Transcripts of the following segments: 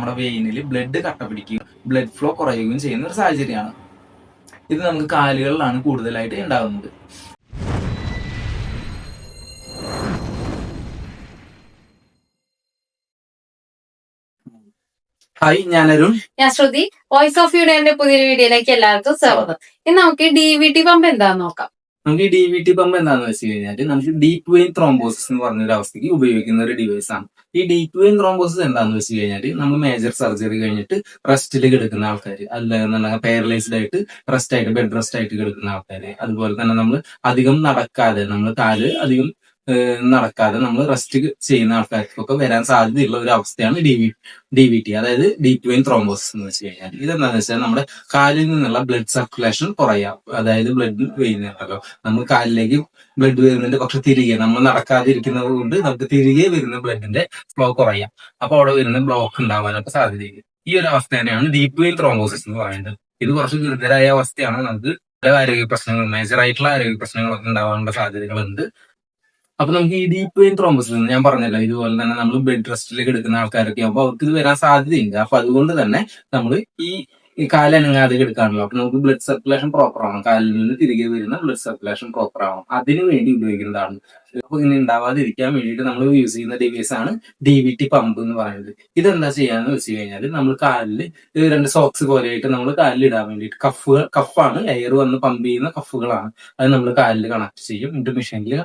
നമ്മുടെ വെയിനിൽ ബ്ലഡ് കട്ട പിടിക്കുകയും ബ്ലഡ് ഫ്ലോ കുറയുകയും ചെയ്യുന്ന ഒരു സാഹചര്യമാണ്. ഇത് നമുക്ക് കാലുകളിലാണ് കൂടുതലായിട്ട് ഉണ്ടാകുന്നത്. ഹായ്, ഞാൻ അരുൺ. ഞാൻ ശ്രുതി. വോയിസ് ഓഫ് യൂണിയന്റെ പുതിയൊരു വീഡിയോയിലേക്ക് എല്ലാവർക്കും സ്വാഗതം. ഇന്ന് നമുക്ക് DVT പമ്പ് എന്താന്ന് നോക്കാം. നമുക്ക് ഈ DVT പമ്പ് എന്താണെന്ന് വെച്ച് കഴിഞ്ഞാൽ നമുക്ക് ഡീപ്പ് വെയിൻ ത്രോംബോസിസ് എന്ന് പറഞ്ഞൊരു അവസ്ഥയ്ക്ക് ഉപയോഗിക്കുന്ന ഒരു ഡിവൈസ് ആണ്. ഈ ഡീപ്പ് വെയിൻ ത്രോംബോസിസ് എന്താണെന്ന് വെച്ച് കഴിഞ്ഞാൽ നമ്മൾ മേജർ സർജറി കഴിഞ്ഞിട്ട് റെസ്റ്റിൽ കിടക്കുന്ന ആൾക്കാർ, അല്ലാന്നുണ്ടെങ്കിൽ പാരലൈസ്ഡ് ആയിട്ട് ബെഡ് റെസ്റ്റ് ആയിട്ട് കിടക്കുന്ന ആൾക്കാർ, അതുപോലെ തന്നെ നമ്മൾ അധികം നടക്കാതെ, നമ്മൾ കാല് അധികം നടക്കാതെ നമ്മൾ റെസ്റ്റ് ചെയ്യുന്ന ആൾക്കാർക്കൊക്കെ വരാൻ സാധ്യതയുള്ള ഒരു അവസ്ഥയാണ് DVT, അതായത് ഡീപ്പ് വെയിൻ ത്രോംബോസിസ് എന്ന് വെച്ച് കഴിഞ്ഞാൽ. ഇതെന്താണെന്ന് വെച്ചാൽ നമ്മുടെ കാലിൽ നിന്നുള്ള ബ്ലഡ് സർക്കുലേഷൻ കുറയാം. അതായത് ബ്ലഡ് വരുന്നുണ്ടല്ലോ, നമ്മൾ കാലിലേക്ക് ബ്ലഡ് വരുന്നുണ്ട്, പക്ഷെ തിരികെ നമ്മൾ നടക്കാതെ ഇരിക്കുന്നത് കൊണ്ട് നമുക്ക് തിരികെ വരുന്ന ബ്ലഡിന്റെ ഫ്ലോ കുറയാം. അപ്പൊ അവിടെ വരുന്ന ബ്ലോക്ക് ഉണ്ടാവാനൊക്കെ സാധ്യതയില്ല. ഈ ഒരു അവസ്ഥ തന്നെയാണ് ഡീപ്പ് വെയിൻ ത്രോംബോസിസ് എന്ന് പറയുന്നത്. ഇത് കുറച്ച് ഗുരുതരമായ അവസ്ഥയാണ്. നമുക്ക് പല ആരോഗ്യ പ്രശ്നങ്ങൾ, മേജർ ആയിട്ടുള്ള ആരോഗ്യ പ്രശ്നങ്ങളൊക്കെ ഉണ്ടാവാനുള്ള സാധ്യതകളുണ്ട്. അപ്പൊ നമുക്ക് ഈ ഡീപ്പ് വെയിൻ ത്രോംബോസിസ് ഞാൻ പറഞ്ഞല്ലോ, ഇതുപോലെ തന്നെ നമ്മൾ ബെഡ് റെസ്റ്റിലേക്ക് എടുക്കുന്ന ആൾക്കാരൊക്കെ ആകുമ്പോൾ അവർക്ക് ഇത് വരാൻ സാധ്യതയുണ്ട്. അപ്പൊ അതുകൊണ്ട് തന്നെ നമ്മൾ ഈ കാലനങ്ങാതെ എടുക്കാണല്ലോ. അപ്പൊ നമുക്ക് ബ്ലഡ് സർക്കുലേഷൻ പ്രോപ്പർ ആവണം, കാലിൽ നിന്ന് തിരികെ വരുന്ന ബ്ലഡ് സർക്കുലേഷൻ പ്രോപ്പർ ആവണം. അതിനു വേണ്ടി ഉപയോഗിക്കുന്നതാണ്. അപ്പൊ ഇങ്ങനെ ഉണ്ടാവാതിരിക്കാൻ വേണ്ടിയിട്ട് നമ്മൾ യൂസ് ചെയ്യുന്ന ഡിവൈസ് ആണ് DVT പമ്പ് എന്ന് പറയുന്നത്. ഇതെന്താ ചെയ്യാന്ന് വെച്ച് കഴിഞ്ഞാൽ, നമ്മൾ കാലിൽ 2 സോക്സ് പോലെയായിട്ട് നമ്മൾ കാലിൽ ഇടാൻ വേണ്ടിയിട്ട് കഫാണ്, എയർ വന്ന് പമ്പ് ചെയ്യുന്ന കഫുകളാണ്. അത് നമ്മൾ കാലിൽ കണക്ട് ചെയ്യും. എന്നിട്ട് മെഷീനിൽ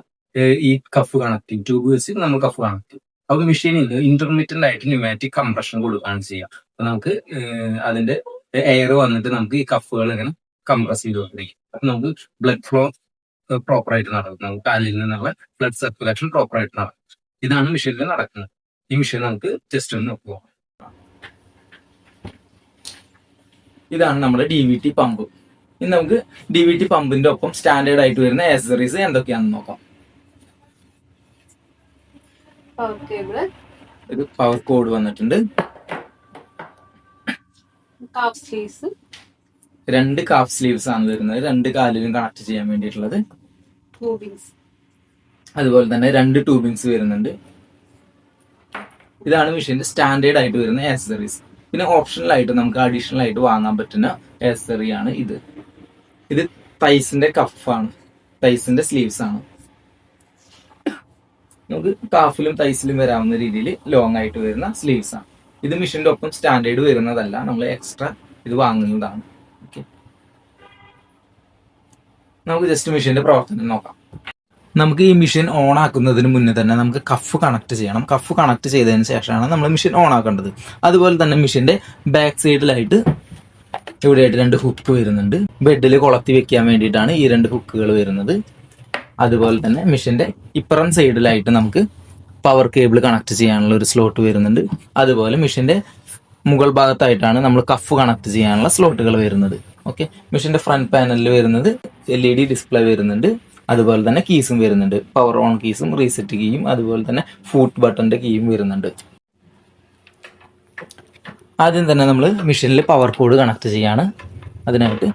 ഈ കഫ് കണക്റ്റിംഗ് ട്യൂബ് വെച്ച് നമ്മൾ കഫ് കണക്ട് ചെയ്യും. അപ്പൊ മെഷീനിൽ ഇന്റർമീഡിയന്റ് ആയിട്ട് ന്യൂമാറ്റിക് കംപ്രഷൻ കൊടുക്കുകയാണ് ചെയ്യുക. അപ്പൊ നമുക്ക് അതിന്റെ എയർ വന്നിട്ട് നമുക്ക് ഈ കഫുകൾ ഇങ്ങനെ കംപ്രസ് ചെയ്തുകൊണ്ടിരിക്കും. അപ്പൊ നമുക്ക് ബ്ലഡ് ഫ്ലോ പ്രോപ്പർ ആയിട്ട് നടക്കും. നമുക്ക് കാലിൽ നിന്നുള്ള ബ്ലഡ് സർക്കുലേഷൻ പ്രോപ്പർ ആയിട്ട് നടക്കും. ഇതാണ് മെഷീനിൽ നടക്കുന്നത്. ഈ മെഷീൻ നമുക്ക് ജസ്റ്റ് ഒന്ന് നോക്കുക. ഇതാണ് നമ്മുടെ DVT പമ്പ്. ഇനി നമുക്ക് DVT പമ്പിന്റെ ഒപ്പം സ്റ്റാൻഡേർഡ് ആയിട്ട് വരുന്ന ആക്സസറീസ് എന്തൊക്കെയാണെന്ന് നോക്കാം. ഇത് പവർ കോഡ് വന്നിട്ടുണ്ട്. 2 കാഫ് സ്ലീവ്സ് ആണ് വരുന്നത്, 2 കാലിലും കണക്ട് ചെയ്യാൻ വേണ്ടിയിട്ടുള്ളത്. അതുപോലെ തന്നെ 2 ട്യൂബിങ്സ് വരുന്നുണ്ട്. ഇതാണ് മെഷീന്റെ സ്റ്റാൻഡേർഡ് ആയിട്ട് വരുന്ന ആക്സസറീസ്. പിന്നെ ഓപ്ഷണൽ ആയിട്ട് നമുക്ക് അഡീഷണൽ ആയിട്ട് വാങ്ങാൻ പറ്റുന്ന ആക്സസറി ആണ് ഇത്. ഇത് തൈസിന്റെ കഫാണ്, തൈസിന്റെ സ്ലീവ്സ് ആണ്. നമുക്ക് കാഫിലും തൈസിലും വരാവുന്ന രീതിയിൽ ലോങ് ആയിട്ട് വരുന്ന സ്ലീവ്സ് ആണ്. ഇത് മെഷീന്റെ ഒപ്പം സ്റ്റാൻഡേർഡ് വരുന്നതല്ല, നമ്മൾ എക്സ്ട്രാ ഇത് വാങ്ങുന്നതാണ്. ഓക്കെ, നമുക്ക് ജസ്റ്റ് മെഷീന്റെ പ്രവർത്തനം നോക്കാം. നമുക്ക് ഈ മെഷീൻ ഓൺ ആക്കുന്നതിന് മുന്നേ തന്നെ നമുക്ക് കഫ് കണക്ട് ചെയ്യണം. കഫ് കണക്ട് ചെയ്തതിന് ശേഷമാണ് നമ്മൾ മെഷീൻ ഓൺ ആക്കേണ്ടത്. അതുപോലെ തന്നെ മെഷീന്റെ ബാക്ക് സൈഡിലായിട്ട് ഇവിടെയായിട്ട് 2 ഹുക്ക് വരുന്നുണ്ട്. ബെഡിൽ കൊളത്തി വെക്കാൻ വേണ്ടിയിട്ടാണ് ഈ 2 ഹുക്കുകൾ വരുന്നത്. അതുപോലെ തന്നെ മെഷീന്റെ ഇപ്പുറം സൈഡിലായിട്ട് നമുക്ക് പവർ കേബിൾ കണക്ട് ചെയ്യാനുള്ള ഒരു സ്ലോട്ട് വരുന്നുണ്ട്. അതുപോലെ മെഷീന്റെ മുകൾ ഭാഗത്തായിട്ടാണ് നമ്മൾ കഫ് കണക്ട് ചെയ്യാനുള്ള സ്ലോട്ടുകൾ വരുന്നത്. ഓക്കെ, മെഷീന്റെ ഫ്രണ്ട് പാനലിൽ വരുന്നത് LED ഡിസ്പ്ലേ വരുന്നുണ്ട്. അതുപോലെ തന്നെ കീസും വരുന്നുണ്ട്. പവർ ഓൺ കീസും റീസെറ്റ് കീയും അതുപോലെ തന്നെ ഫൂട്ട് ബട്ടന്റെ കീയും വരുന്നുണ്ട്. ആദ്യം തന്നെ നമ്മൾ മെഷീനിൽ പവർ കോഡ് കണക്ട് ചെയ്യാണ്. അതിനായിട്ട്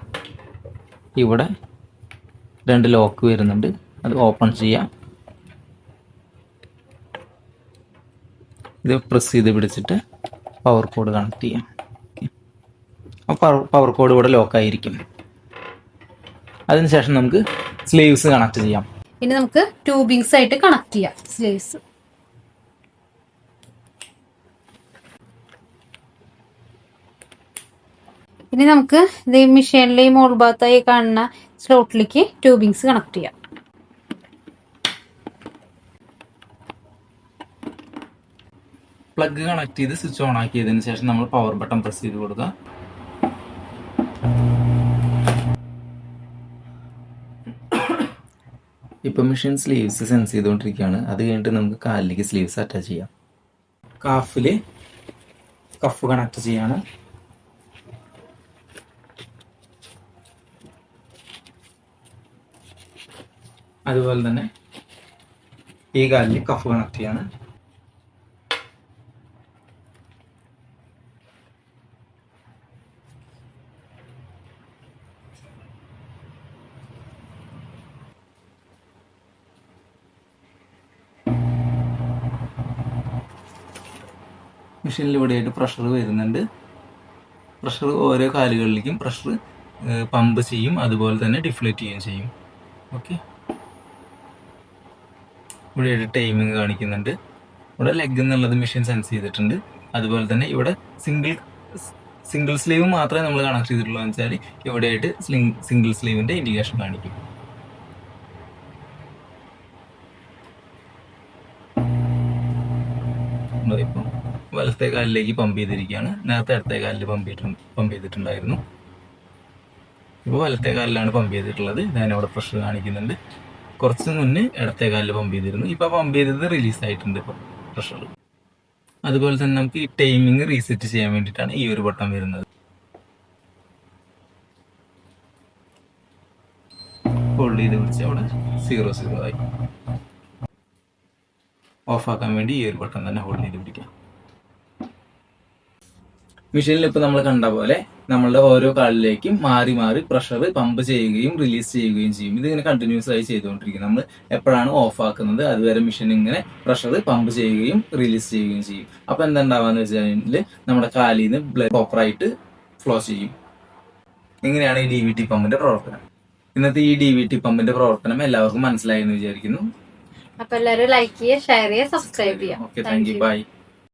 ഇവിടെ 2 ലോക്ക് വരുന്നുണ്ട്, അത് ഓപ്പൺ ചെയ്യാം. ഇത് പ്രസ് ചെയ്ത് പിടിച്ചിട്ട് പവർ കോഡ് കണക്ട് ചെയ്യാം. അപ്പോൾ പവർ കോഡ് ഇവിടെ ലോക്കായിരിക്കും. അതിനുശേഷം നമുക്ക് സ്ലീവ്സ് കണക്ട് ചെയ്യാം. ഇനി നമുക്ക് ട്യൂബിങ്സ് ആയിട്ട് കണക്ട് ചെയ്യാം സ്ലീവ്സ്. ഇനി നമുക്ക് ഇത് മെഷീനിലെ മോൾ ഭാഗത്തായി കാണുന്ന സ്ലോട്ടിലേക്ക് ട്യൂബിങ്സ് കണക്ട് ചെയ്യാം. പ്ലഗ് കണക്ട് ചെയ്ത് സ്വിച്ച് ഓൺ ആക്കിയതിന് ശേഷം നമ്മൾ പവർ ബട്ടൺ പ്രസ് ചെയ്ത് കൊടുക്കുക. ഇപ്പം മെഷീൻ സ്ലീവ്സ് സെൻസ് ചെയ്തുകൊണ്ടിരിക്കുകയാണ്. അത് കഴിഞ്ഞിട്ട് നമുക്ക് കാലിലേക്ക് സ്ലീവ്സ് അറ്റാച്ച് ചെയ്യാം. കാഫില് കഫ് കണക്ട് ചെയ്യാണ്. അതുപോലെ തന്നെ ഈ കാലിൽ കഫ് കണക്ട് ചെയ്യാണ്. മെഷീനിൽ ഇവിടെയായിട്ട് പ്രഷർ വരുന്നുണ്ട്. പ്രഷർ ഓരോ കാലുകളിലേക്കും പ്രഷർ പമ്പ് ചെയ്യും, അതുപോലെ തന്നെ ഡിഫ്ലേറ്റ് ചെയ്യുകയും ചെയ്യും. ഓക്കെ, ഇവിടെ ടൈമിങ് കാണിക്കുന്നുണ്ട്. ഇവിടെ ലെഗ് എന്നുള്ളത് മെഷീൻ സെൻസ് ചെയ്തിട്ടുണ്ട്. അതുപോലെ തന്നെ ഇവിടെ സിംഗിൾ സ്ലീവ് മാത്രമേ നമ്മൾ കണക്ട് ചെയ്തിട്ടുള്ളൂ എന്ന് വെച്ചാൽ ഇവിടെയായിട്ട് സിംഗിൾ സ്ലീവിന്റെ ഇൻഡിക്കേഷൻ കാണിക്കും. ഇപ്പം വലത്തെ കാലിലേക്ക് പമ്പ് ചെയ്തിരിക്കുകയാണ്. നേരത്തെ ഇടത്തെ കാലിൽ പമ്പ് ചെയ്തിട്ടുണ്ടായിരുന്നു. ഇപ്പോൾ വലത്തെ കാലിലാണ് പമ്പ് ചെയ്തിട്ടുള്ളത്. ഞാനവിടെ പ്രഷർ കാണിക്കുന്നുണ്ട്. കുറച്ച് മുന്നേ ഇടത്തെ കാലിൽ പമ്പ് ചെയ്തിരുന്നു. ഇപ്പോൾ പമ്പ് ചെയ്തത് റിലീസ് ആയിട്ടുണ്ട് ഇപ്പോൾ പ്രഷർ. അതുപോലെ തന്നെ നമുക്ക് ഈ ടൈമിങ് റീസെറ്റ് ചെയ്യാൻ വേണ്ടിയിട്ടാണ് ഈ ഒരു ബട്ടൺ വരുന്നത്. ഹോൾഡ് ചെയ്ത് പിടിച്ച് അവിടെ 0 ആയി. ഓഫാക്കാൻ വേണ്ടി ഈ ഒരു ബട്ടൺ തന്നെ ഹോൾഡ് ചെയ്ത് പിടിക്കാം. മെഷീനിൽ ഇപ്പൊ നമ്മൾ കണ്ട പോലെ നമ്മളുടെ ഓരോ കാലിലേക്കും മാറി മാറി പ്രഷർ പമ്പ് ചെയ്യുകയും റിലീസ് ചെയ്യുകയും ചെയ്യും. ഇതിങ്ങനെ കണ്ടിന്യൂസ് ആയി ചെയ്തുകൊണ്ടിരിക്കും. നമ്മൾ എപ്പോഴാണ് ഓഫ് ആക്കുന്നത് അതുവരെ മെഷീൻ ഇങ്ങനെ പ്രഷർ പമ്പ് ചെയ്യുകയും റിലീസ് ചെയ്യുകയും ചെയ്യും. അപ്പൊ എന്താ ഉണ്ടാവാന്ന് വെച്ചാൽ നമ്മുടെ കാലിൽ നിന്ന് ബ്ലഡ് പ്രോപ്പറായിട്ട് ഫ്ലോ ചെയ്യും. ഇങ്ങനെയാണ് ഈ DVT പമ്പിന്റെ പ്രവർത്തനം. ഇന്നത്തെ ഈ DVT പമ്പിന്റെ പ്രവർത്തനം എല്ലാവർക്കും മനസ്സിലായി എന്ന് വിചാരിക്കുന്നു. അപ്പൊ എല്ലാവരും ലൈക്ക് ചെയ്യുക, ഷെയർ ചെയ്യുക, സബ്സ്ക്രൈബ് ചെയ്യുക. Okay, thank you, by.